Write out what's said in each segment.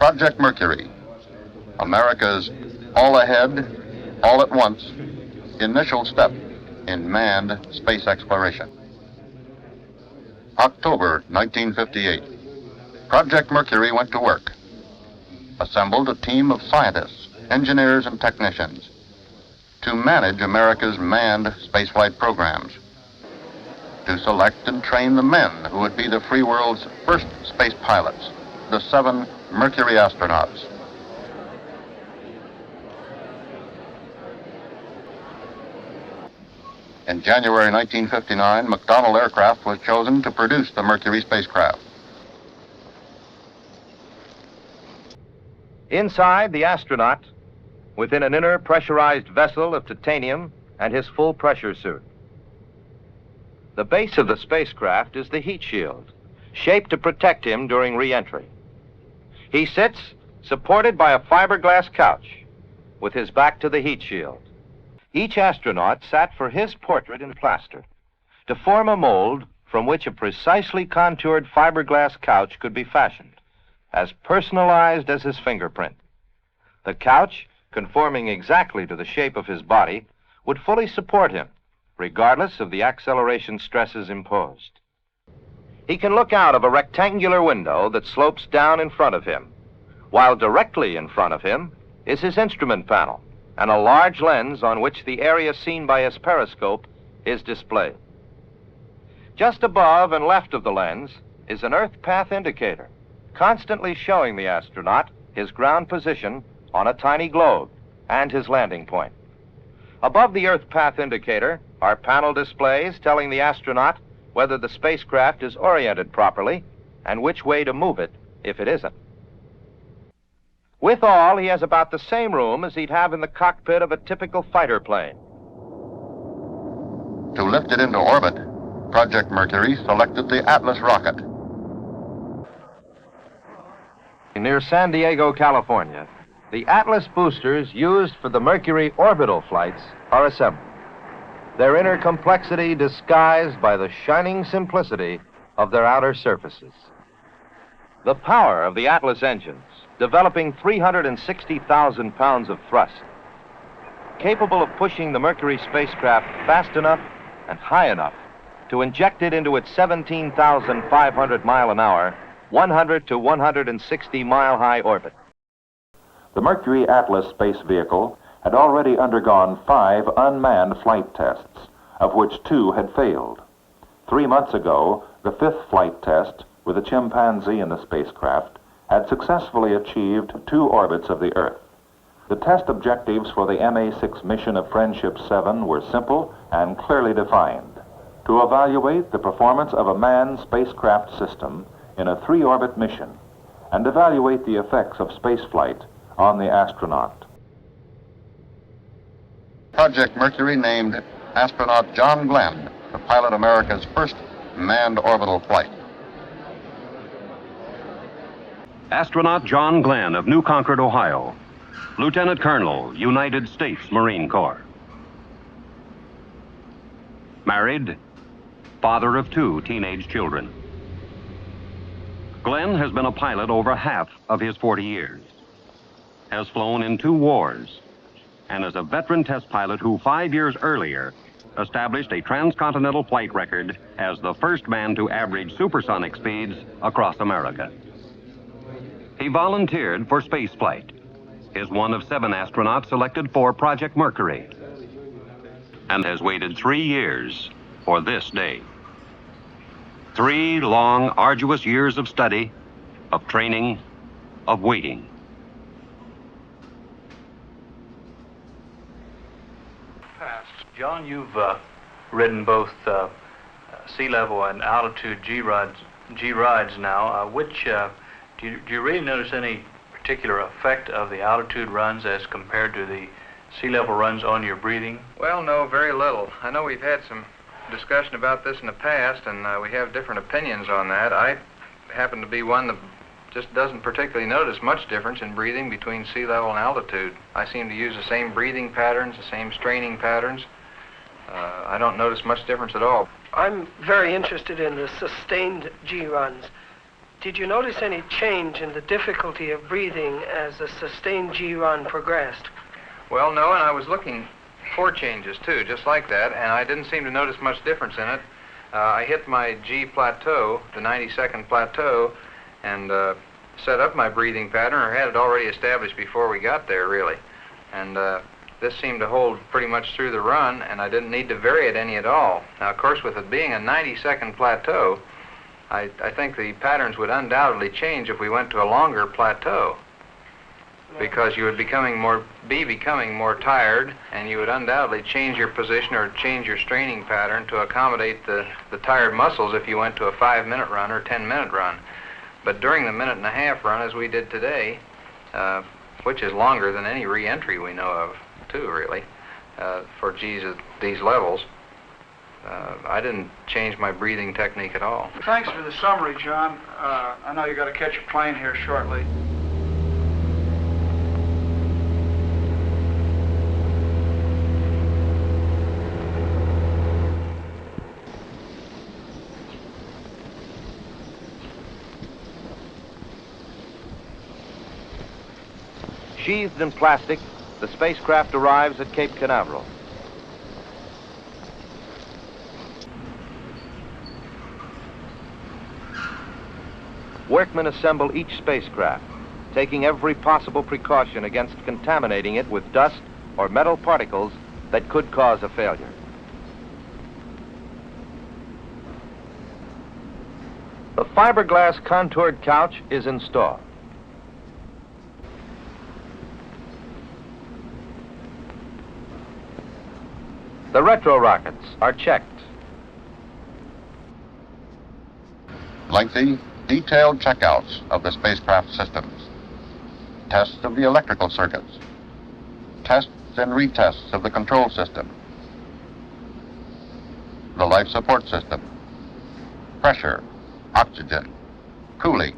Project Mercury, America's all ahead, all at once, initial step in manned space exploration. October 1958. Project Mercury went to work. Assembled a team of scientists, engineers, and technicians to manage America's manned spaceflight programs, to select and train the men who would be the free world's first space pilots, the 7 Mercury astronauts. In January 1959, McDonnell Aircraft was chosen to produce the Mercury spacecraft. Inside, the astronaut, within an inner pressurized vessel of titanium and his full pressure suit. The base of the spacecraft is the heat shield, shaped to protect him during re-entry. He sits supported by a fiberglass couch with his back to the heat shield. Each astronaut sat for his portrait in plaster to form a mold from which a precisely contoured fiberglass couch could be fashioned, as personalized as his fingerprint. The couch, conforming exactly to the shape of his body, would fully support him, regardless of the acceleration stresses imposed. He can look out of a rectangular window that slopes down in front of him, while directly in front of him is his instrument panel and a large lens on which the area seen by his periscope is displayed. Just above and left of the lens is an Earth path indicator, constantly showing the astronaut his ground position on a tiny globe and his landing point. Above the Earth path indicator are panel displays telling the astronaut whether the spacecraft is oriented properly and which way to move it if it isn't. With all, he has about the same room as he'd have in the cockpit of a typical fighter plane. To lift it into orbit, Project Mercury selected the Atlas rocket. Near San Diego, California, the Atlas boosters used for the Mercury orbital flights are assembled, their inner complexity disguised by the shining simplicity of their outer surfaces. The power of the Atlas engines, developing 360,000 pounds of thrust, capable of pushing the Mercury spacecraft fast enough and high enough to inject it into its 17,500 mile an hour, 100 to 160 mile high orbit. The Mercury-Atlas space vehicle had already undergone 5 unmanned flight tests, of which 2 had failed. 3 months ago, the 5th flight test, with a chimpanzee in the spacecraft, had successfully achieved 2 orbits of the Earth. The test objectives for the MA6 mission of Friendship 7 were simple and clearly defined: to evaluate the performance of a manned spacecraft system in a 3-orbit mission and evaluate the effects of spaceflight on the astronaut. Project Mercury named astronaut John Glenn to pilot America's first manned orbital flight. Astronaut John Glenn of New Concord, Ohio, Lieutenant Colonel, United States Marine Corps. Married, father of 2 teenage children. Glenn has been a pilot over half of his 40 years, has flown in 2 wars, and is a veteran test pilot who 5 years earlier established a transcontinental flight record as the first man to average supersonic speeds across America. He volunteered for spaceflight, is one of 7 astronauts selected for Project Mercury, and has waited 3 years for this day. 3 long, arduous years of study, of training, of waiting. John, you've ridden both sea level and altitude G rides now. Do you really notice any particular effect of the altitude runs as compared to the sea level runs on your breathing? Well, no, very little. I know we've had some discussion about this in the past, and we have different opinions on that. I happen to be one that just doesn't particularly notice much difference in breathing between sea level and altitude. I seem to use the same breathing patterns, the same straining patterns. I don't notice much difference at all. I'm very interested in the sustained G runs. Did you notice any change in the difficulty of breathing as the sustained G run progressed? Well, no, and I was looking for changes too, just like that, and I didn't seem to notice much difference in it. I hit my G plateau, the 90-second plateau, and set up my breathing pattern, or had it already established before we got there, really. And this seemed to hold pretty much through the run, and I didn't need to vary it any at all. Now, of course, with it being a 90-second plateau, I think the patterns would undoubtedly change if we went to a longer plateau, because you would be becoming more tired, and you would undoubtedly change your position or change your straining pattern to accommodate the tired muscles if you went to a 5-minute run or 10-minute run. But during the 1.5-minute run, as we did today, which is longer than any re-entry we know of, too, really, for G's at these levels, I didn't change my breathing technique at all. Thanks for the summary, John. I know you got to catch a plane here shortly. Sheathed in plastic, the spacecraft arrives at Cape Canaveral. Workmen assemble each spacecraft, taking every possible precaution against contaminating it with dust or metal particles that could cause a failure. The fiberglass contoured couch is installed. The retro rockets are checked. Lengthy, detailed checkouts of the spacecraft systems. Tests of the electrical circuits. Tests and retests of the control system. The life support system. Pressure, oxygen, cooling.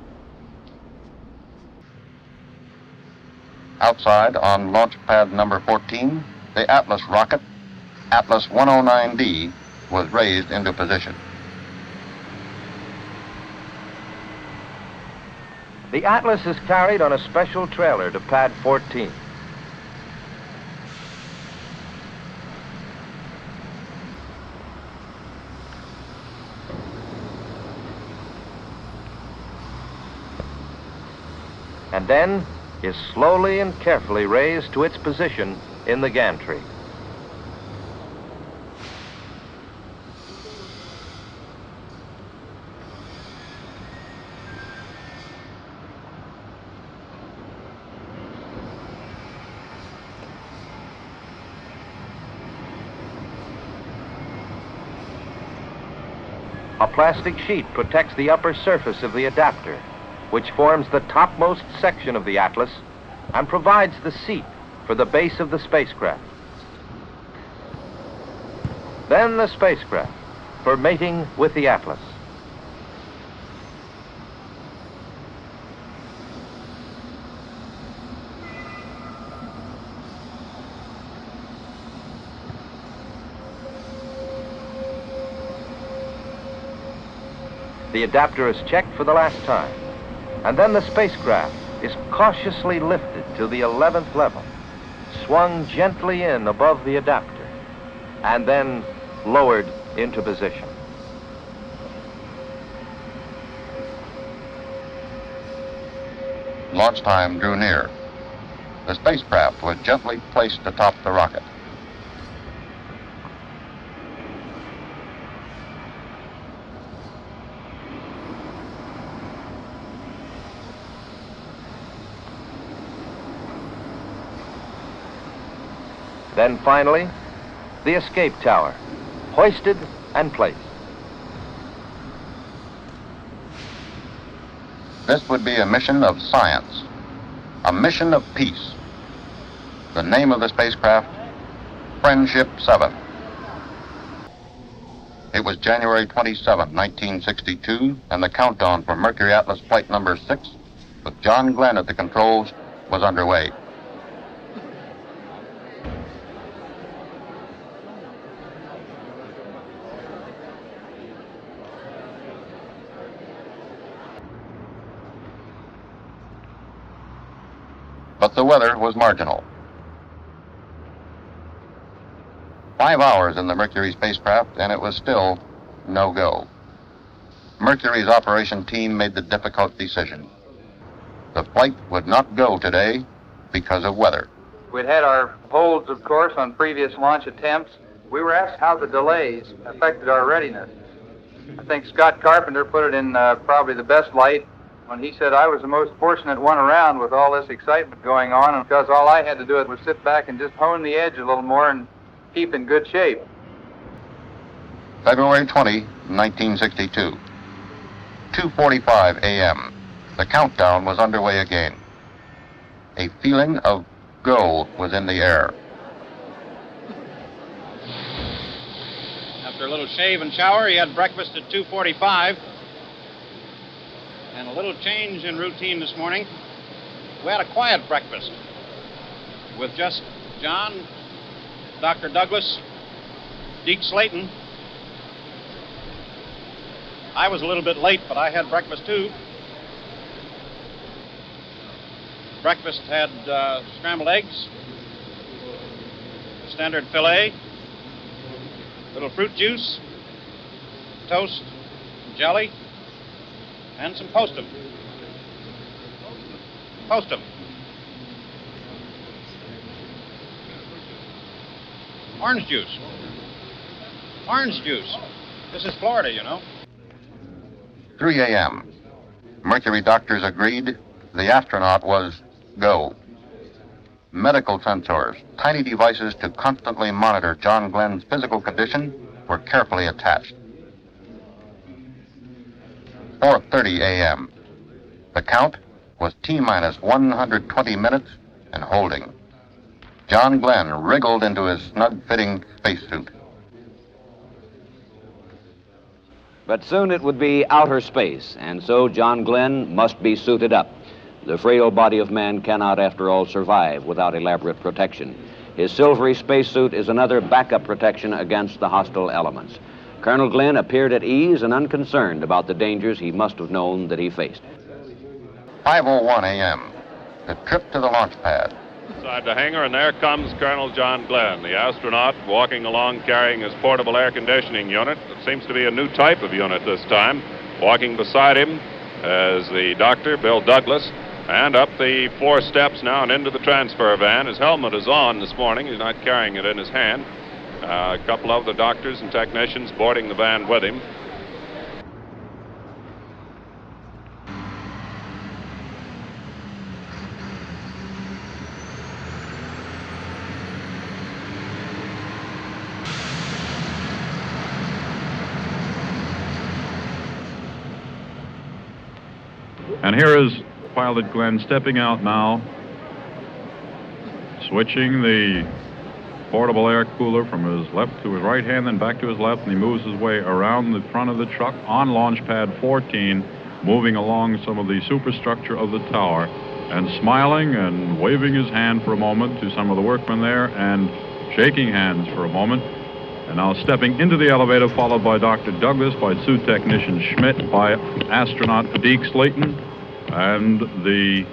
Outside on launch pad number 14, the Atlas rocket, Atlas 109D, was raised into position. The Atlas is carried on a special trailer to pad 14. And then is slowly and carefully raised to its position in the gantry. A plastic sheet protects the upper surface of the adapter, which forms the topmost section of the Atlas and provides the seat for the base of the spacecraft. Then the spacecraft for mating with the Atlas. The adapter is checked for the last time, and then the spacecraft is cautiously lifted to the 11th level, swung gently in above the adapter, and then lowered into position. Launch time drew near. The spacecraft was gently placed atop the rocket. Then finally, the escape tower, hoisted and placed. This would be a mission of science, a mission of peace. The name of the spacecraft, Friendship 7. It was January 27, 1962, and the countdown for Mercury-Atlas flight number 6, with John Glenn at the controls, was underway. but the weather was marginal. 5 hours in the Mercury spacecraft, and it was still no go. Mercury's operation team made the difficult decision. The flight would not go today because of weather. We'd had our holds, of course, on previous launch attempts. We were asked how the delays affected our readiness. I think Scott Carpenter put it in probably the best light when he said I was the most fortunate one around with all this excitement going on, and because all I had to do was sit back and just hone the edge a little more and keep in good shape. February 20, 1962. 2:45 a.m. The countdown was underway again. A feeling of go was in the air. After a little shave and shower, he had breakfast at 2:45. And a little change in routine this morning. We had a quiet breakfast with just John, Dr. Douglas, Deke Slayton. I was a little bit late, but I had breakfast too. Breakfast had scrambled eggs, standard filet, little fruit juice, toast, jelly, and some postum. Postum. Orange juice. Orange juice. This is Florida, you know. 3 a.m. Mercury doctors agreed the astronaut was go. Medical sensors, tiny devices to constantly monitor John Glenn's physical condition, were carefully attached. 4:30 a.m. The count was T-minus 120 minutes and holding. John Glenn wriggled into his snug-fitting spacesuit. But soon it would be outer space, and so John Glenn must be suited up. The frail body of man cannot, after all, survive without elaborate protection. His silvery spacesuit is another backup protection against the hostile elements. Colonel Glenn appeared at ease and unconcerned about the dangers he must have known that he faced. 5:01 a.m. The trip to the launch pad. Inside the hangar, and there comes Colonel John Glenn, the astronaut, walking along carrying his portable air conditioning unit. It seems to be a new type of unit this time. Walking beside him is the doctor, Bill Douglas, and up the 4 steps now and into the transfer van. His helmet is on this morning. He's not carrying it in his hand. A couple of the doctors and technicians boarding the van with him. And here is Pilot Glenn stepping out now, switching the portable air cooler from his left to his right hand, then back to his left, and he moves his way around the front of the truck on launch pad 14, moving along some of the superstructure of the tower, and smiling and waving his hand for a moment to some of the workmen there, and shaking hands for a moment. And now stepping into the elevator, followed by Dr. Douglas, by suit technician Schmidt, by astronaut Deke Slayton, and the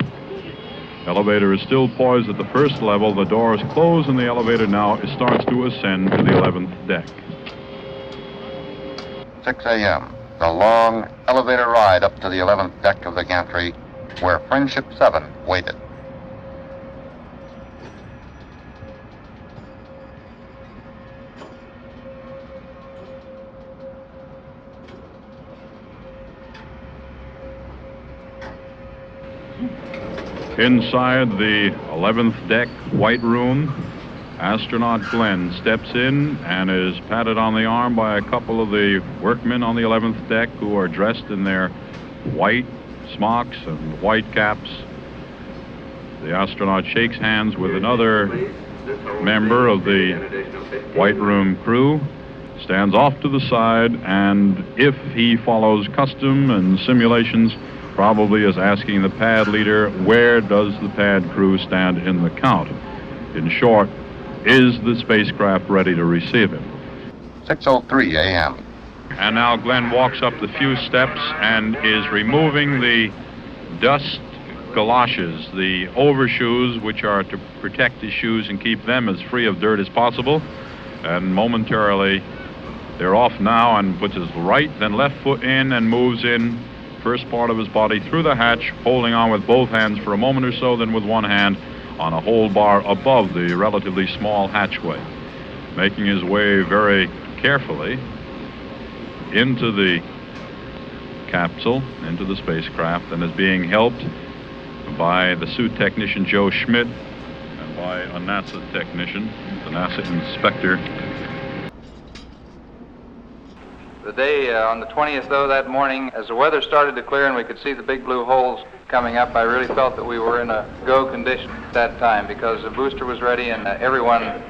elevator is still poised at the first level. The door is closed, and the elevator now starts to ascend to the 11th deck. 6 a.m. The long elevator ride up to the 11th deck of the gantry, where Friendship 7 waited. Inside the 11th deck white room, astronaut Glenn steps in and is patted on the arm by a couple of the workmen on the 11th deck who are dressed in their white smocks and white caps. The astronaut shakes hands with another member of the white room crew, stands off to the side, and if he follows custom and simulations, probably is asking the pad leader, where does the pad crew stand in the count? In short, is the spacecraft ready to receive him? 6:03 a.m. And now Glenn walks up the few steps and is removing the dust galoshes, the overshoes, which are to protect the shoes and keep them as free of dirt as possible. And momentarily, they're off now, and puts his right then left foot in and moves in first part of his body through the hatch, holding on with both hands for a moment or so, then with one hand on a hold bar above the relatively small hatchway, making his way very carefully into the capsule, into the spacecraft, and is being helped by the suit technician Joe Schmidt and by a NASA technician, the NASA inspector. The day on the 20th, though, that morning, as the weather started to clear and we could see the big blue holes coming up, I really felt that we were in a go condition at that time, because the booster was ready and everyone,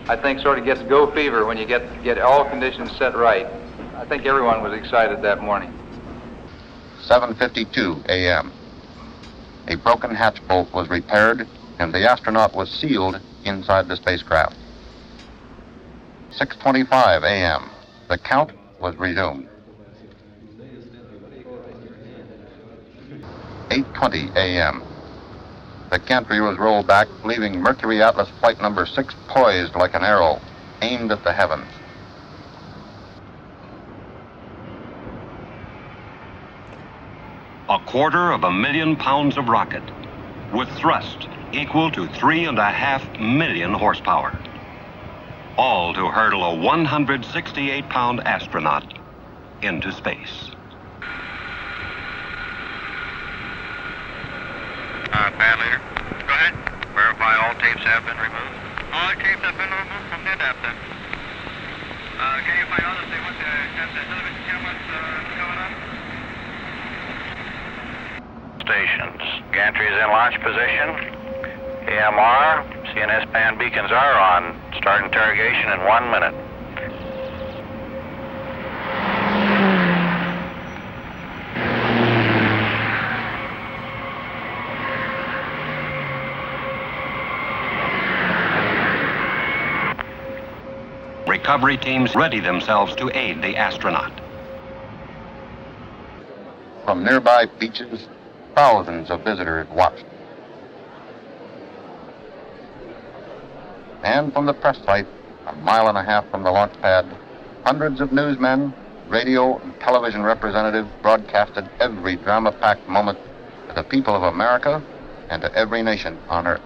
I think, sort of gets go fever when you get all conditions set right. I think everyone was excited that morning. 7:52 a.m. A broken hatch bolt was repaired and the astronaut was sealed inside the spacecraft. 6:25 a.m. The count was resumed. 8:20 a.m. The gantry was rolled back, leaving Mercury-Atlas flight number 6 poised like an arrow, aimed at the heavens. A 250,000 pounds of rocket with thrust equal to 3.5 million horsepower. All to hurdle a 168-pound astronaut into space. Bad leader. Go ahead. Verify all tapes have been removed. All tapes have been removed from the adapter. Can you find out if they want to have the television cameras coming up? Stations. Gantry is in launch position. AMR, CNS band beacons are on. Start interrogation in 1 minute. Recovery teams ready themselves to aid the astronaut. From nearby beaches, thousands of visitors watched. And from the press site, 1.5 miles from the launch pad, hundreds of newsmen, radio and television representatives broadcasted every drama-packed moment to the people of America and to every nation on Earth.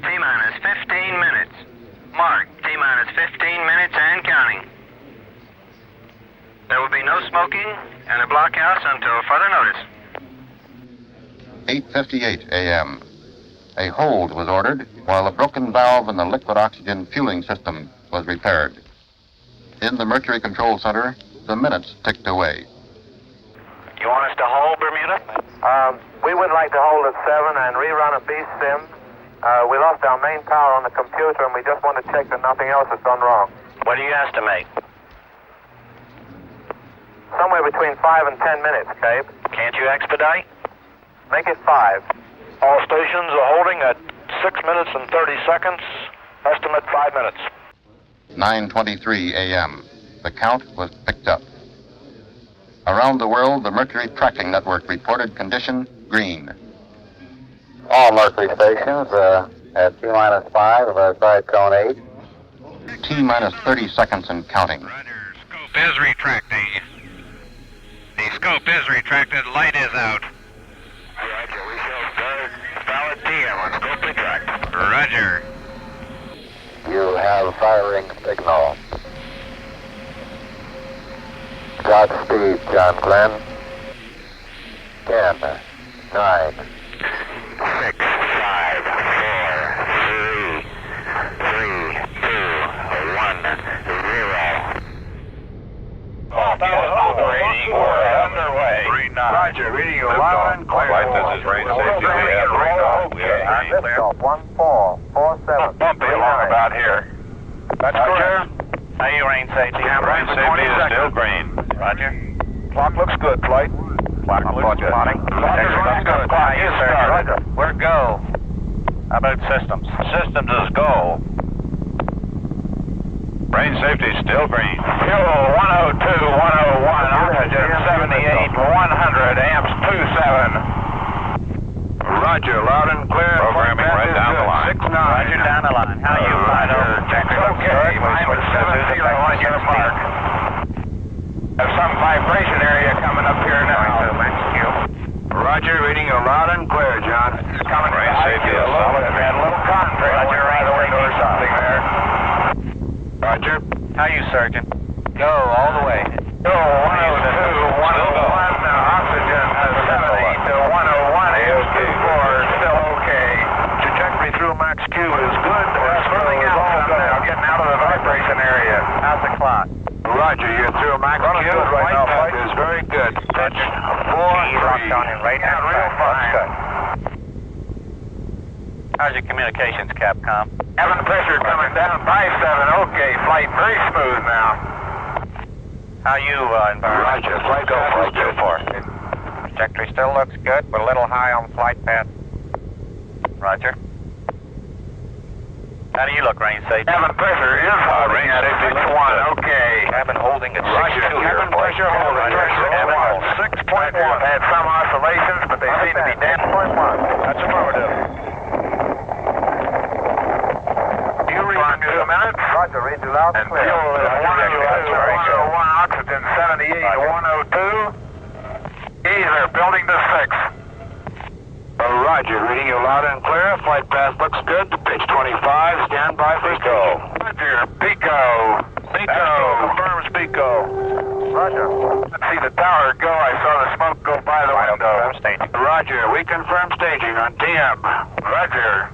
T-minus 15 minutes. Mark, T-minus 15 minutes and counting. There will be no smoking and a blockhouse until further notice. 8:58 a.m. A hold was ordered while a broken valve in the liquid oxygen fueling system was repaired. In the Mercury Control Center, the minutes ticked away. You want us to hold, Bermuda? We would like to hold at 7 and rerun a beast sim. We lost our main power on the computer and we just want to check that nothing else has gone wrong. What do you estimate? Somewhere between 5 and 10 minutes, Cape. Can't you expedite? Make it 5. All stations are holding at 6 minutes and 30 seconds. Estimate 5 minutes. 9:23 a.m. The count was picked up. Around the world, the Mercury Tracking Network reported condition green. All Mercury stations at T-minus 5 of our side cone 8. T-minus 30 seconds and counting. Roger. Scope is retracting. The scope is retracted. Light is out. Roger. We shall start valid TM on scope retract. Roger. You have firing signal. Godspeed, John Glenn. 10, 9. 6, 5, 4, 3, 3, 2, 1, 0. Operating. We're underway. Roger, reading you loud and clear. This is range safety. We have Liftoff 1447. Bumpy along about here. That's correct. How you range safety? range safety is still green. Roger. Clock looks good, flight. Clock looks good. Clock is running good. Clock is started. We're go. How about systems? Systems is go. Range safety still green. Fuel 102, 101, oxygen 78, 100, amps 27. Roger, loud and clear. Programming right down the line. 69. Roger, down the line. How you flying over? Okay, mine was 70 on your mark. Have some vibration area coming up here now. Roger, reading you loud and clear, John. It's coming right safety a little bit. Had a little contrast. Roger, right the window or something there. Roger. How you, Sergeant? Go all the way. Go 102, 101, oxygen 70 to 101, AO24, still okay. Trajectory through Max Q is good. Swirling out now, getting out of the vibration area. How's the clock? Roger, you're through Max Q. Right now, flight is very good. Pitch 4-3. Right now, real fine. How's your communications, Capcom? Having pressure coming down by 7. Okay, flight very smooth now. How you, environment? Roger, flight go for 2-4. Trajectory still looks good, but a little high on flight path. Roger. How do you look, range safety? Cabin pressure is holding at 6-1, okay. Cabin holding at 6-2 here. Cabin pressure holding at 6.1. Had some oscillations, but they seem to be down 6.1. That's affirmative. You read in 2 minutes. Roger, read you loud and clear. And fuel is 101, oxygen 78 to 102. Ease are building to 6. Roger, reading you loud and clear. Flight path looks good. Pitch 25, stand by for Pico. Roger, Pico. Pico. Confirms Pico. Roger. Let's see the tower go. I saw the smoke go by the window. Staging. Roger, we confirm staging on TM. Roger.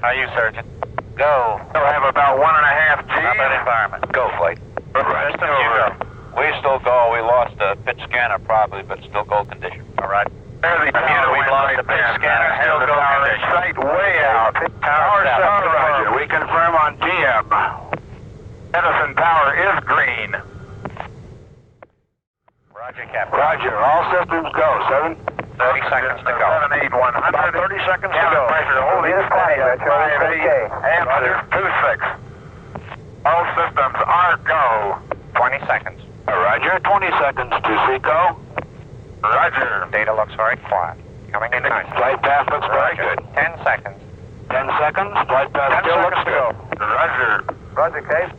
How are you, Sergeant? Go. We'll have about 1.5 G. How about environment? Go, flight. Rest over. We still go. We lost the pitch scanner probably, but still go condition. All right. There's the tower. We lost the pitch scanner. Still go condition. Sight way out. Tower 7, Roger. We confirm on TM. Edison Tower is green. Roger, Captain. Roger. All systems go. 30 seconds to go. 7, 8, 100. About 30 seconds to go. Pressure holding steady at 5, 8. Amplitude 26. All systems are go. 20 seconds. Roger. 20 seconds to Seco. Roger. Data looks very quiet. Coming in nice. Flight path looks very good. 10 seconds. 10 seconds. Flight path still looks good. Roger. Roger, Cape.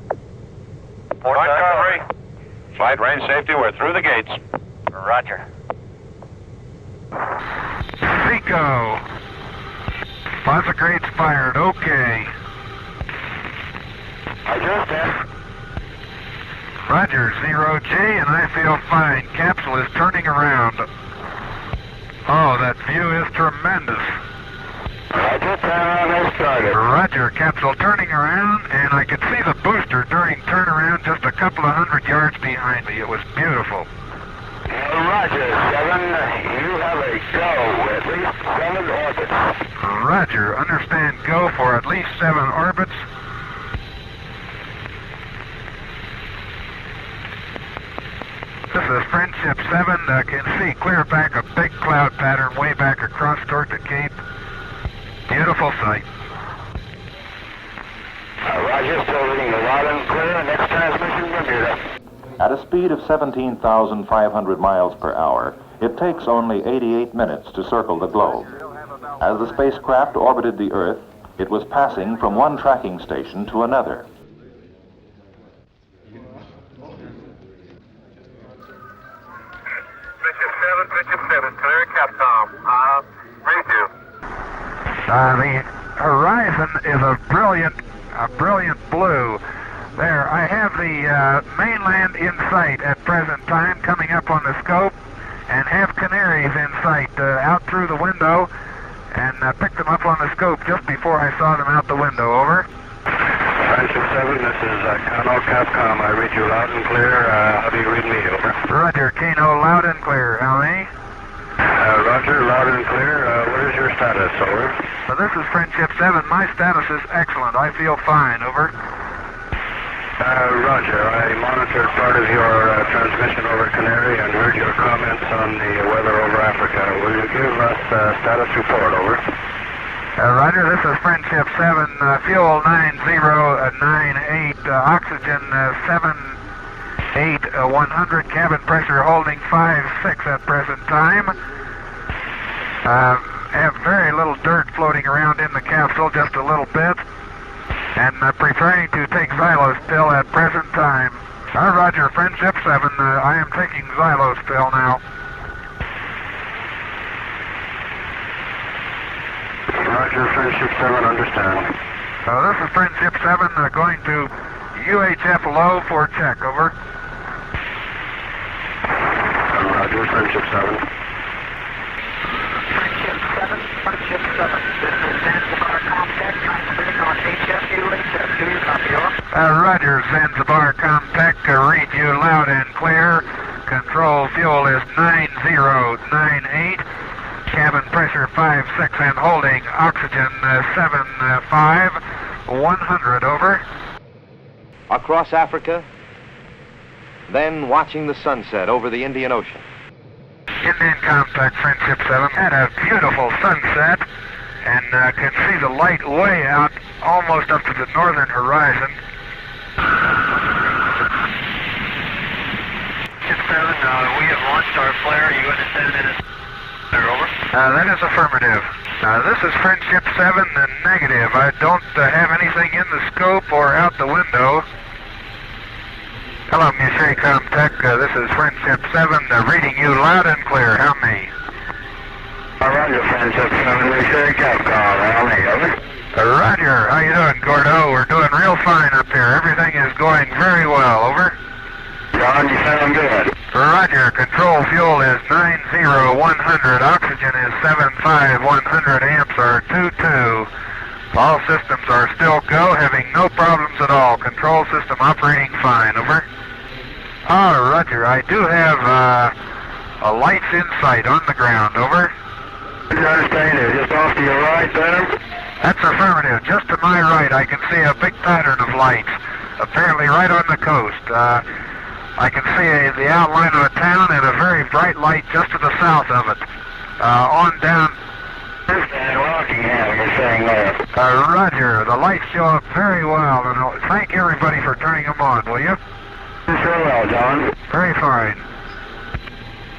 Flight recovery. Flight range safety, we're through the gates. Roger. Seco. Positive grades fired. Okay. Roger. Roger, 0G, and I feel fine. Capsule is turning around. Oh, that view is tremendous. Roger, turnaround has started. Roger, capsule turning around, and I could see the booster during turnaround just a couple of 100 yards behind me. It was beautiful. Roger, 7, you have a go, at least 7 orbits. Roger, understand go for at least 7 orbits. This is Friendship 7, can see clear back a big cloud pattern way back across toward the Cape. Beautiful sight. Roger, still reading the loud and clear. Next transmission, Bermuda. At a speed of 17,500 miles per hour, it takes only 88 minutes to circle the globe. As the spacecraft orbited the Earth, it was passing from one tracking station to another. Friendship 7, clear Capcom. Read you. The horizon is a brilliant blue. There, I have the mainland in sight at present time, coming up on the scope, and have Canaries in sight out through the window, and picked them up on the scope just before I saw them out the window. Over. Friendship 7, this is Kano Capcom. I read you loud and clear. How do you read me? Over. Roger, Kano, loud and clear. How many? Roger, loud and clear. What is your status? Over. So this is Friendship 7. My status is excellent. I feel fine. Over. Roger, I monitored part of your transmission over Canary and heard your comments on the weather over Africa. Will you give us status report? Over. Roger, this is Friendship 7, fuel 9098, oxygen 78, 100, cabin pressure holding 5.6 at present time. Have very little dirt floating around in the capsule, just a little bit, and preparing to take xylos pill at present time. Roger, Friendship 7, I am taking xylos pill now. Roger, Friendship 7, understand. This is Friendship 7, going to UHF low for check, over. Roger, Friendship 7. Friendship 7, this is Zanzibar Contact, transmitting on HFU, HFU, copy over. Roger, Zanzibar Contact, read you loud and clear. Control fuel is 9098. Cabin pressure 5.6 and holding oxygen 7.5, 100, over. Across Africa, then watching the sunset over the Indian Ocean. Indian Contact, Friendship 7, had a beautiful sunset and can see the light way out almost up to the northern horizon. Ship 7, we have launched our flare. You understand it is over? That is affirmative. This is Friendship 7, negative. I don't have anything in the scope or out the window. Hello, Monsieur Contact. This is Friendship 7, reading you loud and clear. How me? Roger, Friendship 7, Monsieur Capcom. How me, over? Roger. How you doing, Gordo? We're doing real fine up here. Everything is going very well. Over. John, you sound good. Roger. Control fuel is 90-100. Oxygen is 7.5. 100 amps are 2.2. All systems are still go, having no problems at all. Control system operating fine. Over. Roger. I do have lights in sight on the ground. Over. You understand it? Just off to your right there? That's affirmative. Just to my right, I can see a big pattern of lights, apparently right on the coast. I can see the outline of a town and a very bright light just to the south of it. On down. Rockingham, you're saying there. Roger. The lights show up very well, and thank everybody for turning them on, will you? Very well, John. Very fine.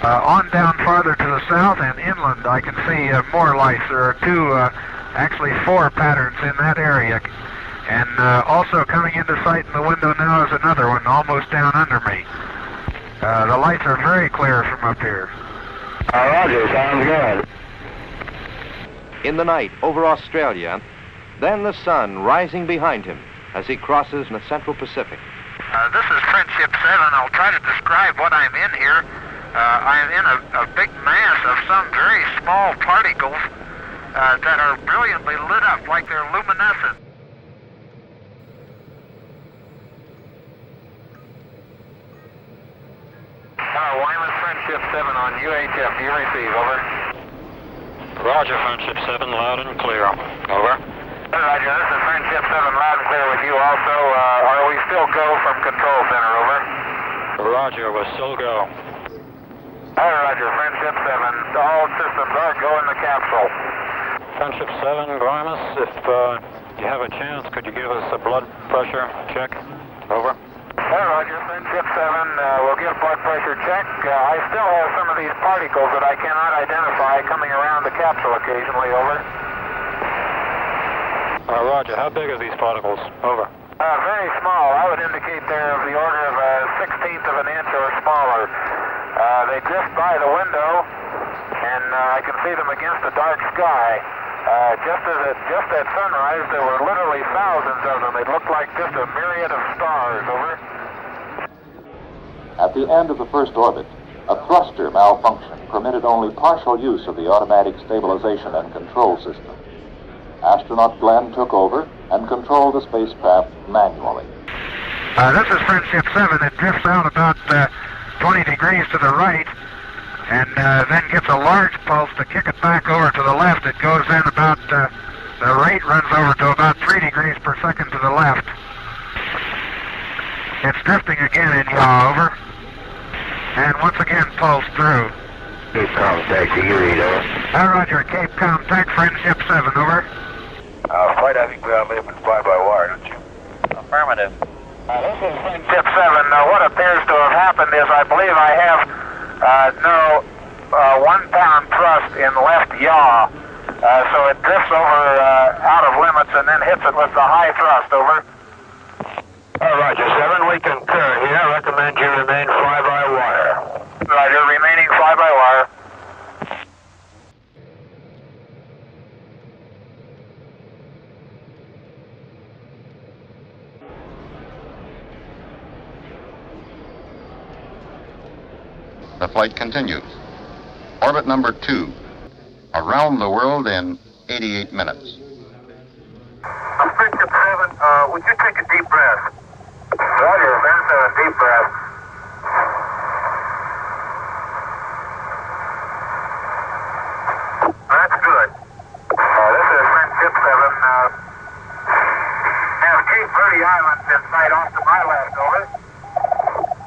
On down farther to the south and inland, I can see more lights. There are actually four patterns in that area. And also coming into sight in the window now is another one almost down under me. The lights are very clear from up here. Roger, sounds good. In the night over Australia, then the sun rising behind him as he crosses the Central Pacific. This is Friendship 7. I'll try to describe what I'm in here. I'm in a big mass of some very small particles that are brilliantly lit up like they're luminescent. Wyman, Friendship 7 on UHF. Do you receive? Over. Roger, Friendship 7, loud and clear. Over. Roger, this is Friendship 7, loud and clear with you also. Are we still go from Control Center? Over. Roger, we're still go. Roger, Friendship 7. All systems are go in the capsule. Friendship 7, Grimus, if you have a chance, could you give us a blood pressure check? Over. Roger, Friendship 7, we'll give blood pressure check. I still have some of these particles that I cannot identify coming around the capsule occasionally. Over. Roger, how big are these particles? Over. Very small. I would indicate they're of the order of a 1/16 of an inch or smaller. They drift by the window, and I can see them against the dark sky. Just at sunrise, there were literally thousands of them. They looked like just a myriad of stars. Over. At the end of the first orbit, a thruster malfunction permitted only partial use of the automatic stabilization and control system. Astronaut Glenn took over and controlled the spacecraft manually. This is Friendship 7. It drifts out about 20 degrees to the right, and then gets a large pulse to kick it back over to the left. It goes in about, the rate runs over to about 3 degrees per second to the left. It's drifting again in yaw, over. And once again pulse through. Cape Contact, you read, over. Roger, Cape Contact, Friendship 7, over. Flight, I think we ought to leave and fly by wire, don't you? Affirmative. This is Friendship 7. What appears to have happened is I believe I have no 1 pound thrust in left yaw. So it drifts over out of limits and then hits it with the high thrust, over. Roger, 7, we concur here. I recommend you remain fly by wire. Roger, remaining fly by wire. The flight continues. Orbit number 2, around the world in 88 minutes. Friendship 7, would you take a deep breath? Roger, that's a deep breath. That's good. This is Friendship 7. Have Cape Verde Islands in sight off to my left, over.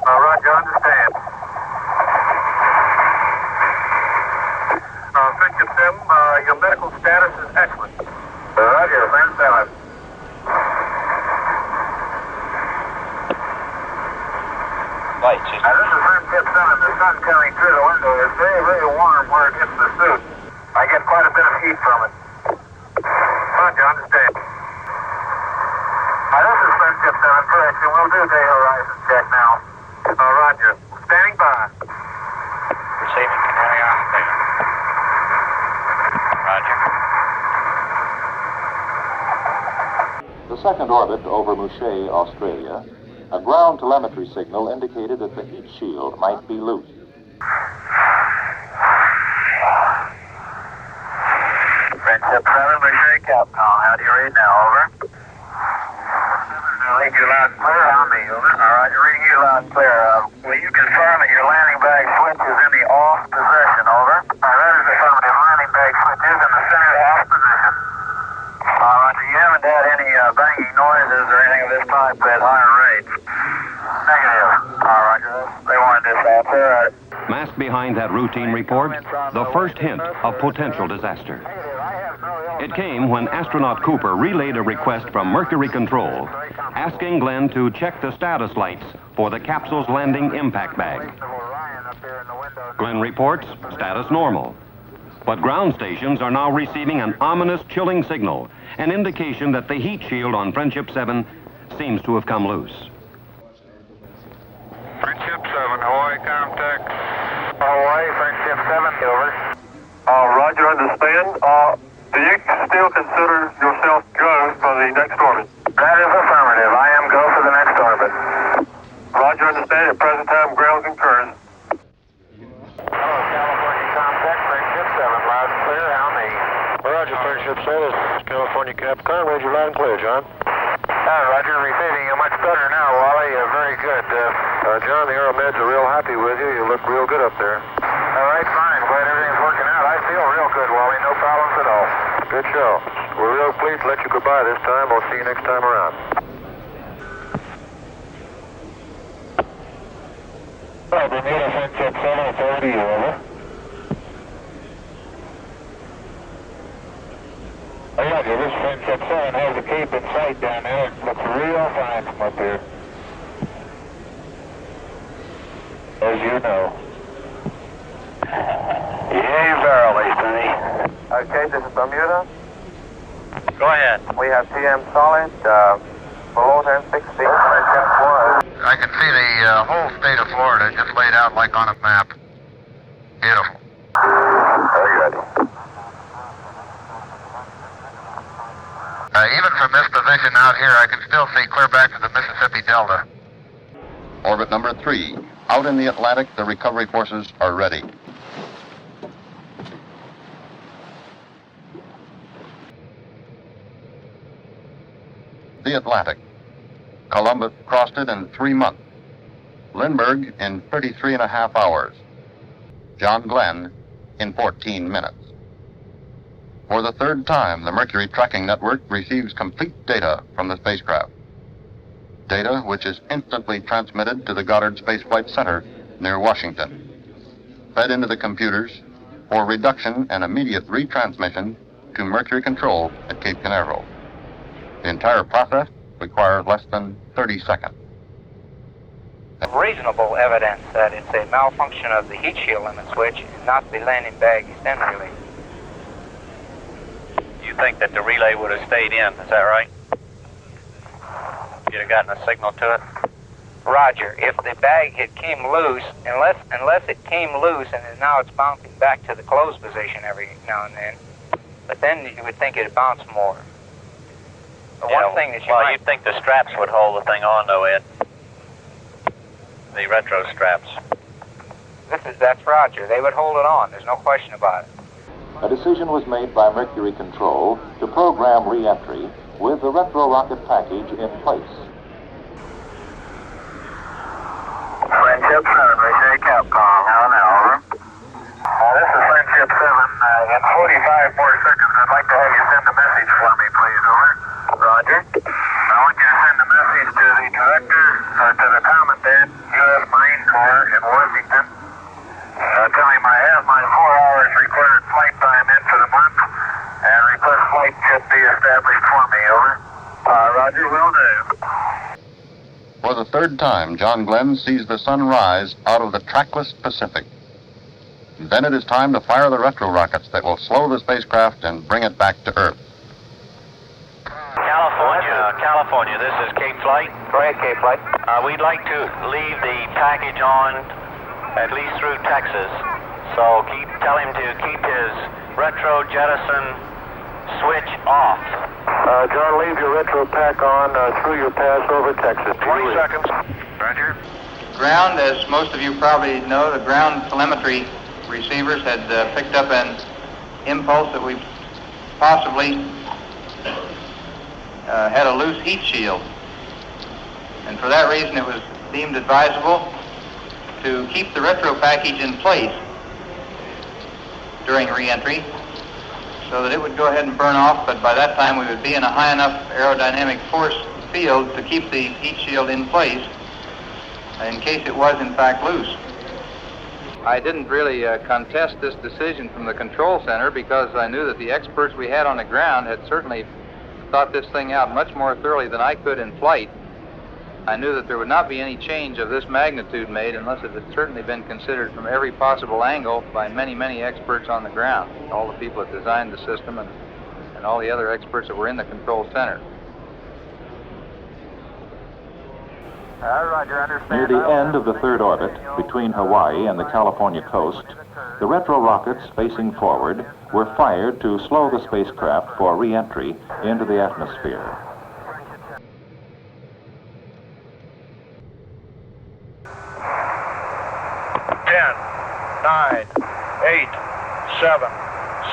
Roger, understand. Friendship 7, your medical status is excellent. Roger, Friend 7. Light, This is Friendship 7. The sun coming through the window is very, very warm where it hits the suit. I get quite a bit of heat from it. Roger, understand. This is Friendship 7, correction. We'll do day horizon check now. Roger. Standing by. receiving Canary Island. Roger. The second orbit over Mouchet, Australia, a ground telemetry signal indicated that the heat shield might be loose. Friendship 7, Mouchet, Capcom. How do you read now? Over. Read you loud and clear. On me, over. All right, reading you loud and clear. Will you confirm that your landing bag switch is in the off position? Over. That is affirmative. Landing bag switch is in the center off position. All right, you haven't had any banging noises or anything of this type at higher rates? Negative. All right, they wanted this answer. Masked behind that routine report, the first hint of potential disaster. It came when astronaut Cooper relayed a request from Mercury Control, asking Glenn to check the status lights for the capsule's landing impact bag. Glenn reports status normal, but ground stations are now receiving an ominous chilling signal, an indication that the heat shield on Friendship 7 seems to have come loose. Friendship 7, Hawaii contact. Hawaii, Friendship 7, over. Roger, understand. Do you still consider yourself go for the next orbit? That is affirmative. I am go for the next orbit. Roger, understand. At present time, ground concurs. Hello, California contact, Friendship 7, loud and clear. How me? Roger, Friendship 7. This is California Capcom. Read you loud and clear, John. Roger, receiving you much better now, Wally. Very good. John, the Aeromeds are real happy with you. You look real good up there. All right, fine. Glad everything's working out. I feel real good, Wally. No problems at all. Good show. We're real pleased to let you goodbye this time. We'll see you next time around. Bermuda, Friendship 7, it's over to you, over. Roger, this Friendship 7 has a Cape in sight down there. It looks real fine from up here. As you know. Yay, verily, Sonny. Okay, this is Bermuda. Go ahead. We have TM solid, below 1060. I can see the whole state of Florida just laid out like on a map. Beautiful. Very good. Even from this position out here, I can still see clear back to the Mississippi Delta. Orbit number 3. Out in the Atlantic, the recovery forces are ready. The Atlantic. Columbus crossed it in 3 months. Lindbergh in 33.5 hours. John Glenn in 14 minutes. For the third time, the Mercury Tracking Network receives complete data from the spacecraft. Data which is instantly transmitted to the Goddard Space Flight Center near Washington, fed into the computers for reduction and immediate retransmission to Mercury control at Cape Canaveral. The entire process requires less than 30 seconds. Reasonable evidence that it's a malfunction of the heat shield limit switch and not the landing bag extend relay. You think that the relay would have stayed in, is that right? You'd have gotten a signal to it? Roger. If the bag had came loose, unless it came loose and now it's bouncing back to the closed position every now and then, but then you would think it'd bounce more. But one thing that you'd think the straps would hold the thing on, though, Ed. The retro straps. That's Roger. They would hold it on. There's no question about it. A decision was made by Mercury Control to program re-entry with the retro rocket package in place. Friendship 7, we say Capcom. How now, over? This is Friendship 7. In 45 more seconds, I'd like to have you send a message for me, please, over. Roger. I want you to send a message to the director, to the commandant, U.S. Marine Corps in Washington. Tell him I have my 4 hours required flight time in for the month, and request flight should be established for me, over. Roger, will do. For the third time, John Glenn sees the sun rise out of the trackless Pacific. Then it is time to fire the retro rockets that will slow the spacecraft and bring it back to Earth. California, this is Cape Flight. Go ahead, Cape Flight. We'd like to leave the package on at least through Texas. So tell him to keep his retro jettison switch off. John, leave your retro pack on through your pass over Texas. 20 seconds. Roger. Ground, as most of you probably know, the ground telemetry receivers had picked up an impulse that we possibly had a loose heat shield. And for that reason, it was deemed advisable to keep the retro package in place during re-entry so that it would go ahead and burn off, but by that time we would be in a high enough aerodynamic force field to keep the heat shield in place in case it was in fact loose. I didn't really contest this decision from the control center because I knew that the experts we had on the ground had certainly thought this thing out much more thoroughly than I could in flight. I knew that there would not be any change of this magnitude made unless it had certainly been considered from every possible angle by many, many experts on the ground, all the people that designed the system and all the other experts that were in the control center. Roger, understand. Near the end of the third orbit, between Hawaii and the California coast, the retro rockets facing forward were fired to slow the spacecraft for re-entry into the atmosphere. 9, 8, 7,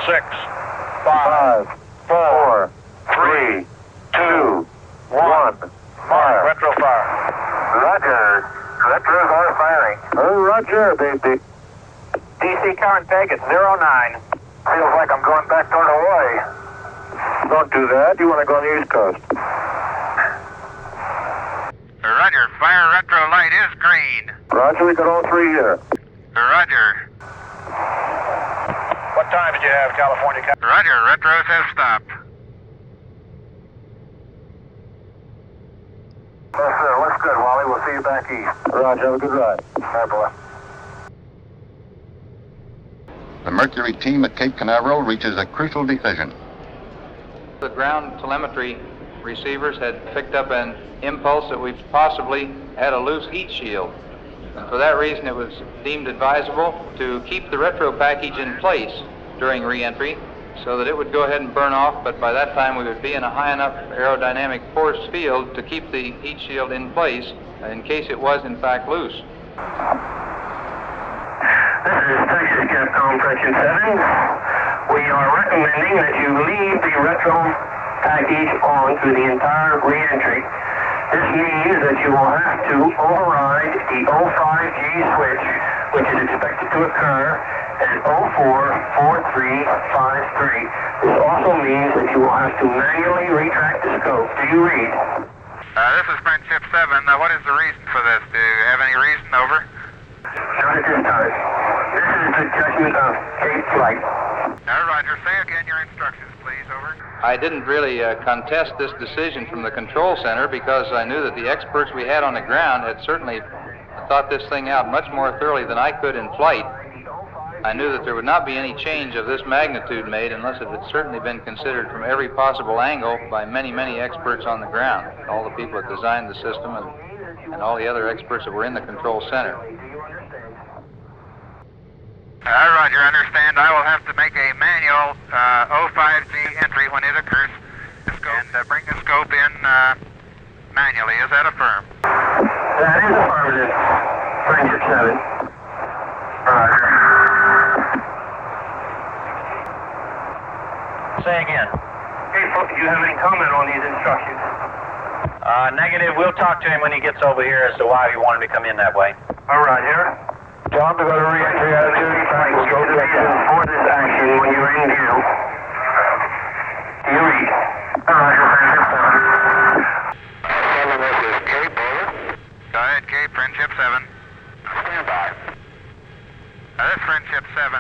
6, 5, 4, 3, 2, 1. Fire. Retro fire. Roger. Retros are firing. Oh, Roger, baby. DC current peg at 09. Feels like I'm going back toward Hawaii. Don't do that. You want to go on the East Coast. Roger. Fire retro light is green. Roger, we got all 3 here. Roger. What time did you have, California? Roger. Retros have stopped. Yes, sir. Looks good, Wally. We'll see you back east. Roger. Have a good ride. Bye, boy. The Mercury team at Cape Canaveral reaches a crucial decision. The ground telemetry receivers had picked up an impulse that we possibly had a loose heat shield. And for that reason, it was deemed advisable to keep the retro package in place during re-entry so that it would go ahead and burn off, but by that time we would be in a high enough aerodynamic force field to keep the heat shield in place in case it was in fact loose. This is Texas Capcom Section 7. We are recommending that you leave the retro package on through the entire re-entry. This means that you will have to override the 05G switch, which is expected to occur at 044353. This also means that you will have to manually retract the scope. Do you read? This is Friendship 7. What is the reason for this? Do you have any reason? Over. Not at this time. This is the judgment of Cape Flight. Roger. Say again your instructions, please. Over. I didn't really contest this decision from the control center because I knew that the experts we had on the ground had certainly thought this thing out much more thoroughly than I could in flight. I knew that there would not be any change of this magnitude made unless it had certainly been considered from every possible angle by many, many experts on the ground, all the people that designed the system and all the other experts that were in the control center. Roger, understand. I will have to make a manual 05G entry when it occurs. And bring the scope in manually. Is that affirmed? That is affirmative. Friendship 7. Roger. Say again. Hey, folks, do you have any comment on these instructions? Negative. We'll talk to him when he gets over here as to why he wanted to come in that way. All right, here. John, to go to reentry attitude. We'll go to the reason for this action when you're in view. Do you read? Roger, Friendship 7. 7, this is Cape, over. Go ahead, Cape, Friendship 7. Stand by. This Friendship 7,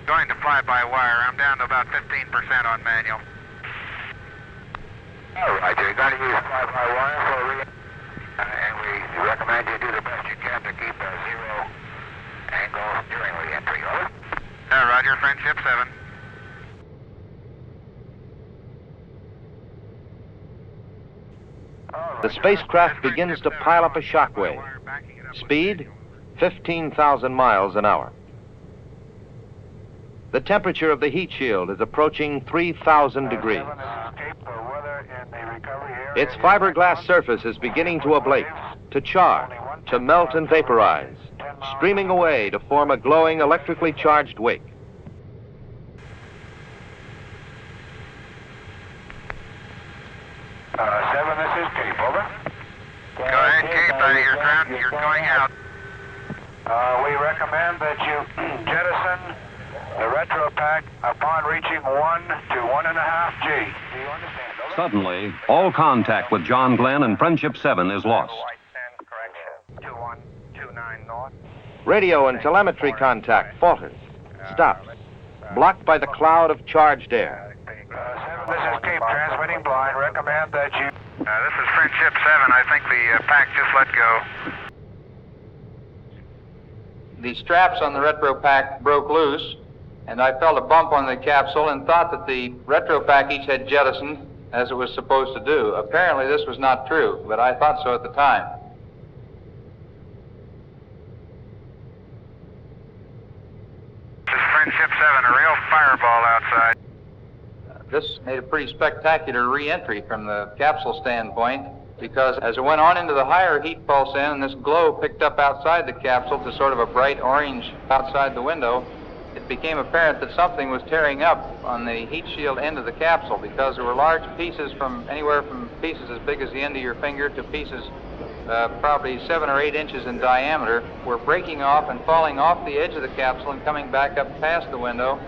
going to fly-by-wire. I'm down to about 15% on manual. All right, you're going to use fly-by-wire for and we recommend you do the best you can to keep a zero angle during re-entry. Over. Roger, Friendship 7. The spacecraft begins to pile up a shock wave. Speed, 15,000 miles an hour. The temperature of the heat shield is approaching 3,000 degrees. Its fiberglass surface is beginning to ablate, to char, to melt and vaporize, streaming away to form a glowing electrically charged wake. 7, this is Cape, over. Go ahead, Cape, you're ground, you're going out. We recommend that you jettison the retro pack upon reaching 1 to 1.5 G. Do you understand? Over? Suddenly, all contact with John Glenn and Friendship 7 is lost. Radio and telemetry contact falters, stops, blocked by the cloud of charged air. 7, this is Cape, transmitting blind. Recommend that you... This is Friendship 7. I think the pack just let go. The straps on the retro pack broke loose, and I felt a bump on the capsule and thought that the retro package had jettisoned as it was supposed to do. Apparently this was not true, but I thought so at the time. This is Friendship 7, a real fireball outside. This made a pretty spectacular re-entry from the capsule standpoint, because as it went on into the higher heat pulse in and this glow picked up outside the capsule to sort of a bright orange outside the window, it became apparent that something was tearing up on the heat shield end of the capsule, because there were large pieces from anywhere from pieces as big as the end of your finger to pieces probably 7 or 8 inches in diameter were breaking off and falling off the edge of the capsule and coming back up past the window,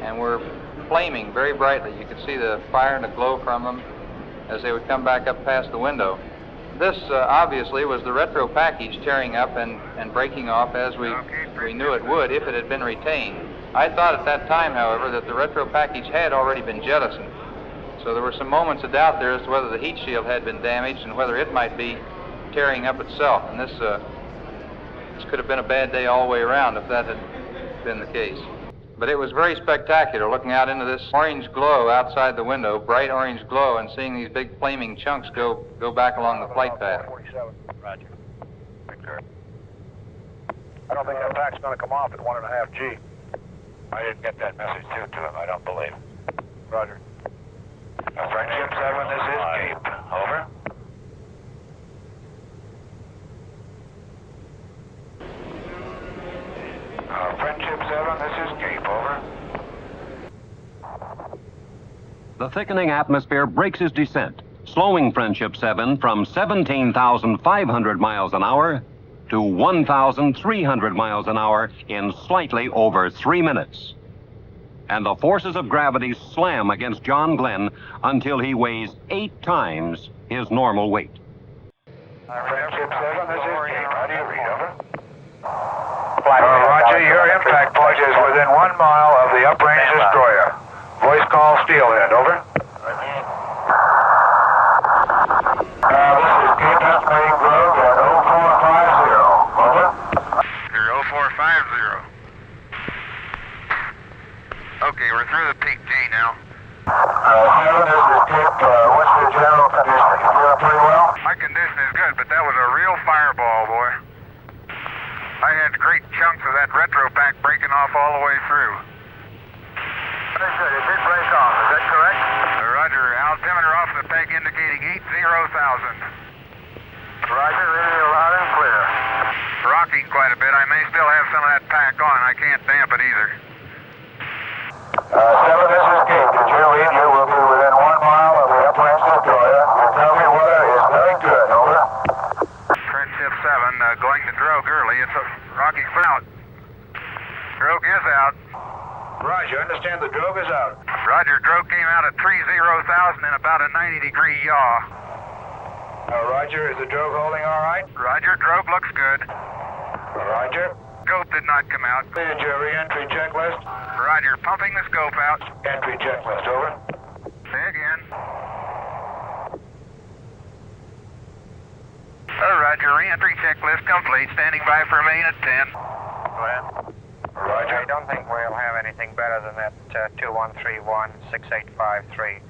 and were flaming very brightly. You could see the fire and the glow from them as they would come back up past the window. This obviously was the retro package tearing up and breaking off as we knew it would if it had been retained. I thought at that time, however, that the retro package had already been jettisoned. So there were some moments of doubt there as to whether the heat shield had been damaged and whether it might be tearing up itself. And this could have been a bad day all the way around if that had been the case. But it was very spectacular looking out into this orange glow outside the window, bright orange glow, and seeing these big flaming chunks go back along the flight path. Roger. I don't think that pack's going to come off at 1.5 G. I didn't get that message to him, I don't believe. Roger. Friendship 7, this is Cape. Over. Friendship 7, this is Cape. Over. The thickening atmosphere breaks his descent, slowing Friendship 7 from 17,500 miles an hour to 1,300 miles an hour in slightly over 3 minutes. And the forces of gravity slam against John Glenn until he weighs 8 times his normal weight. Friendship 7, this is Cape. How do you read? Over. Roger, your impact point is within 1 mile of the uprange destroyer. Voice call Steelhead, over. This is Cape estimating Grove at 0450, over. You're 0450. Okay, we're through the peak G now. Seven, this is Cape. What's your general condition? You feeling pretty well? My condition is good, but that was a real fireball, boy. I had great chunks of that retro pack breaking off all the way through. Very good. It did break off. Is that correct? Roger. Altimeter off the peg indicating 80,000. Roger. Radio loud and clear. Rocking quite a bit. I may still have some of that pack on. I can't damp it either. Seven, this is Cape. Did you read you will be within 1 mile of the uprange destroyer? You tell me weather is very good, over. Friendship 7, going to drogue early. It's a rocky out. Drogue is out. Roger, understand the drogue is out. Roger, drogue came out at 30,000 in about a 90-degree yaw. Roger, is the drogue holding all right? Roger, drogue looks good. Roger. Scope did not come out. Did your re-entry checklist? Roger, pumping the scope out. Entry checklist, over. Say again. Roger, re-entry checklist complete. Standing by for main at 10. Go ahead. Roger. I don't think we'll have anything better than that 2131-6853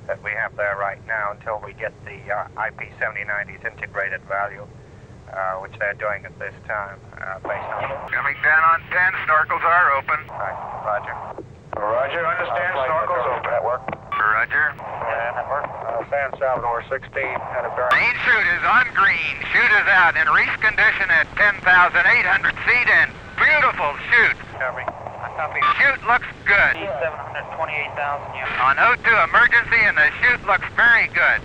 that we have there right now until we get the IP7090's integrated value, which they're doing at this time, based on... Coming down on 10, snorkels are open. Right, Roger. Roger, understand snorkels open. Network. Roger. Yeah, network. San Salvador 16 had a bearing. Main chute is on green. Chute is out in reef condition at 10,800 feet and beautiful chute. Copy. Copy. Chute looks good. 728,000 units. On O2 emergency and the chute looks very good.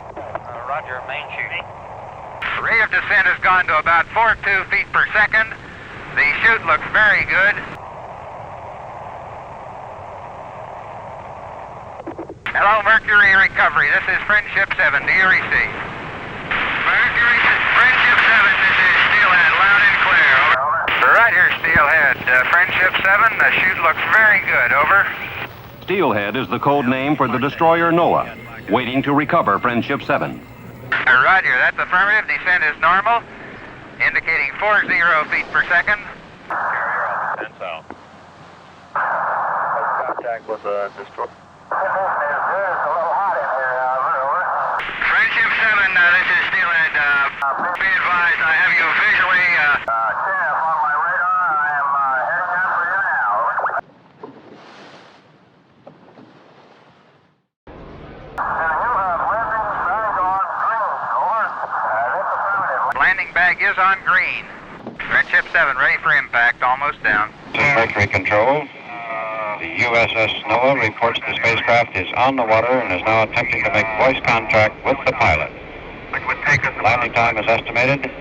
Roger, main chute. Rate of descent has gone to about 42 feet per second. The chute looks very good. Hello, Mercury Recovery. This is Friendship 7. Do you receive? Mercury, Friendship 7. This is Steelhead. Loud and clear. Over. Right here, Steelhead. Friendship 7. The chute looks very good. Over. Steelhead is the code name for the destroyer Noa, waiting to recover Friendship 7. Roger. That's affirmative. Descent is normal, indicating 40 feet per second. Carrier on the 10 south. Contact with the destroyer. Friendship 7, this is Steelhead. Be advised, I have you visually... TF on my radar. I am heading out for you now. You have landing bag on green, over. That's affirmative. Landing bag is on green. Friendship 7, ready for impact, almost down. Mercury Control. The USS Noa reports the spacecraft is on the water and is now attempting to make voice contact with the pilot. Landing time is estimated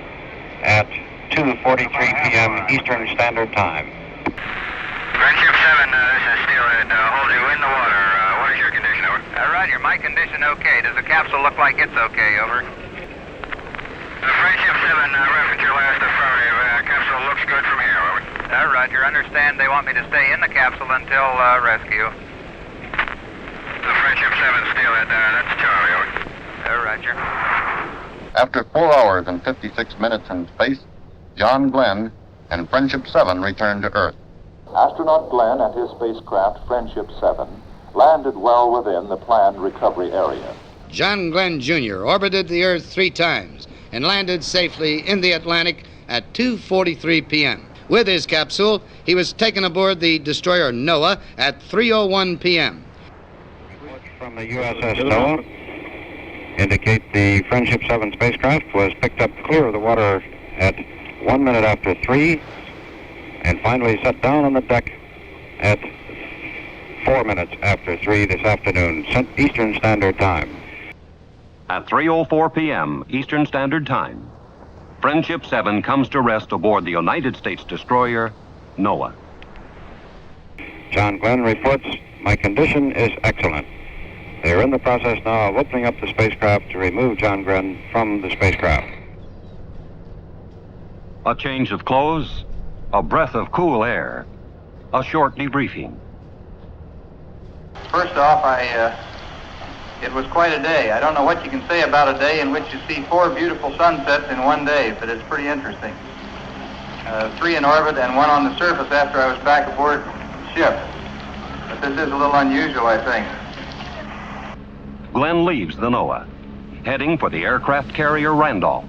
at 2:43 p.m. Eastern Standard Time. Friendship 7, this is Steelhead. Hold you in the water. What is your condition, over? Roger, my condition okay. Does the capsule look like it's okay, over? Friendship 7, reference your last affirmative. Capsule looks good from here, over. Roger, understand they want me to stay in the capsule until rescue. Friendship 7, Steelhead, that's Charlie, over. Roger. After 4 hours and 56 minutes in space, John Glenn and Friendship 7 returned to Earth. Astronaut Glenn and his spacecraft Friendship 7 landed well within the planned recovery area. John Glenn Jr. orbited the Earth 3 times and landed safely in the Atlantic at 2:43 p.m. With his capsule, he was taken aboard the destroyer Noa at 3:01 p.m. From the USS Noa indicate the Friendship 7 spacecraft was picked up clear of the water at 1 minute after 3 and finally set down on the deck at 4 minutes after 3 this afternoon, Eastern Standard Time. At 3:04 p.m. Eastern Standard Time, Friendship 7 comes to rest aboard the United States destroyer Noa. John Glenn reports, my condition is excellent. They are in the process now of opening up the spacecraft to remove John Glenn from the spacecraft. A change of clothes, A breath of cool air. A short debriefing. First off, it was quite a day. I don't know what you can say about a day in which you see 4 beautiful sunsets in one day, but it's pretty interesting. 3 in orbit and 1 on the surface after I was back aboard ship. But this is a little unusual, I think. Glenn leaves the Noa, heading for the aircraft carrier Randolph.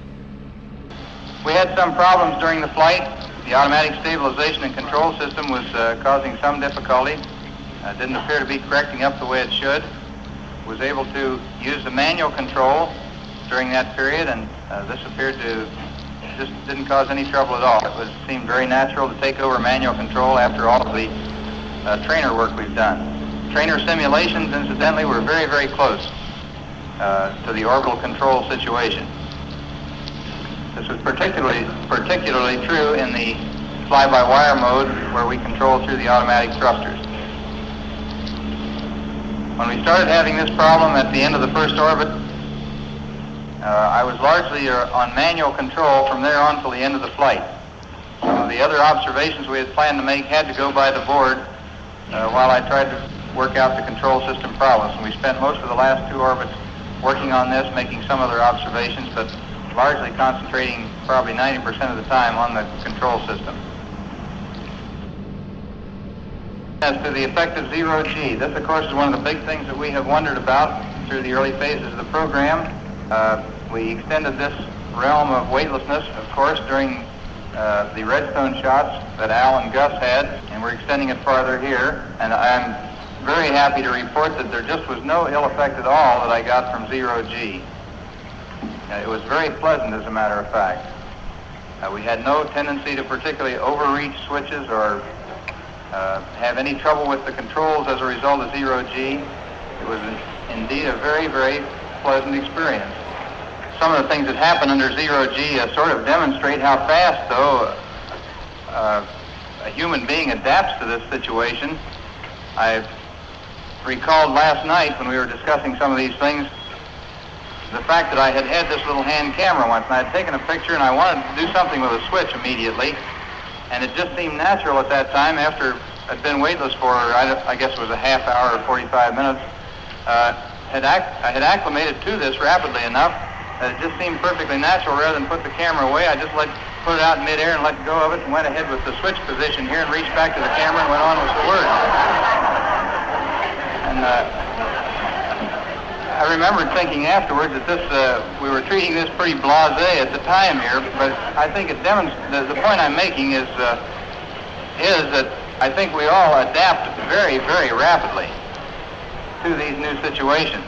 We had some problems during the flight. The automatic stabilization and control system was causing some difficulty. Didn't appear to be correcting up the way it should. Was able to use the manual control during that period, and this appeared to just didn't cause any trouble at all. It seemed very natural to take over manual control after all of the trainer work we've done. Trainer simulations, incidentally, were very, very close to the orbital control situation. This was particularly true in the fly-by-wire mode where we control through the automatic thrusters. When we started having this problem at the end of the first orbit, I was largely on manual control from there on till the end of the flight. Some of the other observations we had planned to make had to go by the board while I tried to work out the control system problems. And we spent most of the last 2 orbits working on this, making some other observations, but largely concentrating probably 90% of the time on the control system. As to the effect of zero-G, this of course is one of the big things that we have wondered about through the early phases of the program. We extended this realm of weightlessness, of course, during the redstone shots that Al and Gus had, and we're extending it farther here. And I'm very happy to report that there just was no ill effect at all that I got from zero-G. It was very pleasant, as a matter of fact. We had no tendency to particularly overreach switches or have any trouble with the controls as a result of zero-G. It was indeed a very, very pleasant experience. Some of the things that happen under zero-G sort of demonstrate how fast, though, a human being adapts to this situation. I recalled last night when we were discussing some of these things, the fact that I had this little hand camera once, and I had taken a picture and I wanted to do something with a switch immediately, and it just seemed natural at that time after I'd been weightless for, I guess it was a half hour or 45 minutes. I had acclimated to this rapidly enough that it just seemed perfectly natural. Rather than put the camera away, I just put it out in midair and let go of it and went ahead with the switch position here and reached back to the camera and went on with the work. And I remembered thinking afterwards that we were treating this pretty blasé at the time here, but I think it demonstrates, the point I'm making is that I think we all adapt very, very rapidly to these new situations.